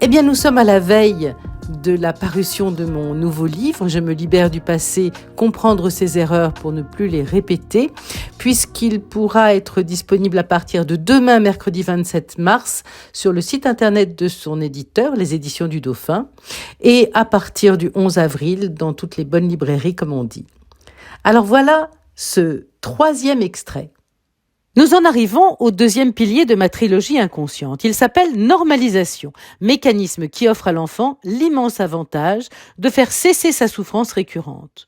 Eh bien, nous sommes à la veille de la parution de mon nouveau livre, Je me libère du passé, comprendre ses erreurs pour ne plus les répéter, puisqu'il pourra être disponible à partir de demain, mercredi 27 mars, sur le site internet de son éditeur, les Éditions du Dauphin, et à partir du 11 avril, dans toutes les bonnes librairies, comme on dit. Alors voilà ce troisième extrait. Nous en arrivons au deuxième pilier de ma trilogie inconsciente. Il s'appelle normalisation, mécanisme qui offre à l'enfant l'immense avantage de faire cesser sa souffrance récurrente.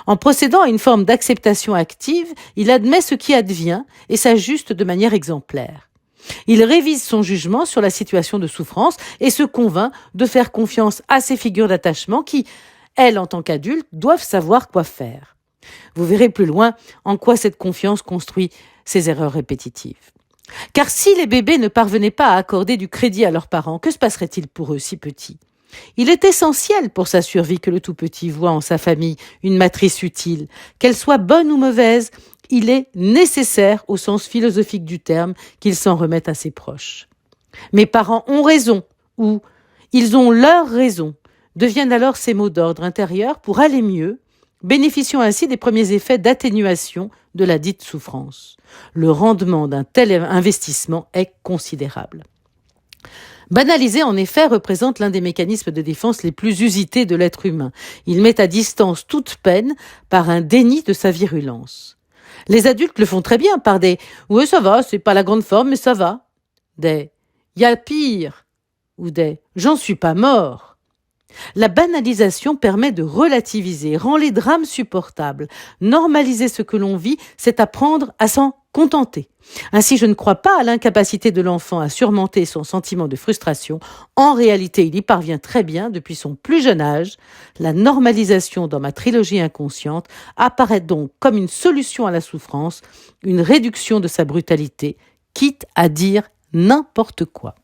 En procédant à une forme d'acceptation active, il admet ce qui advient et s'ajuste de manière exemplaire. Il révise son jugement sur la situation de souffrance et se convainc de faire confiance à ces figures d'attachement qui, elles, en tant qu'adultes, doivent savoir quoi faire. Vous verrez plus loin en quoi cette confiance construit ces erreurs répétitives. Car si les bébés ne parvenaient pas à accorder du crédit à leurs parents, que se passerait-il pour eux si petits ? Il est essentiel pour sa survie que le tout-petit voie en sa famille une matrice utile. Qu'elle soit bonne ou mauvaise, il est nécessaire, au sens philosophique du terme, qu'il s'en remette à ses proches. Mes parents ont raison, ou ils ont leur raison, deviennent alors ces mots d'ordre intérieur pour aller mieux, bénéficiant ainsi des premiers effets d'atténuation de la dite souffrance. Le rendement d'un tel investissement est considérable. Banaliser, en effet, représente l'un des mécanismes de défense les plus usités de l'être humain. Il met à distance toute peine par un déni de sa virulence. Les adultes le font très bien par des « oui, ça va, c'est pas la grande forme, mais ça va », des « y a pire » ou des « j'en suis pas mort ». La banalisation permet de relativiser, rend les drames supportables. Normaliser ce que l'on vit, c'est apprendre à s'en contenter. Ainsi, je ne crois pas à l'incapacité de l'enfant à surmonter son sentiment de frustration. En réalité, il y parvient très bien depuis son plus jeune âge. La normalisation dans ma trilogie inconsciente apparaît donc comme une solution à la souffrance, une réduction de sa brutalité, quitte à dire n'importe quoi.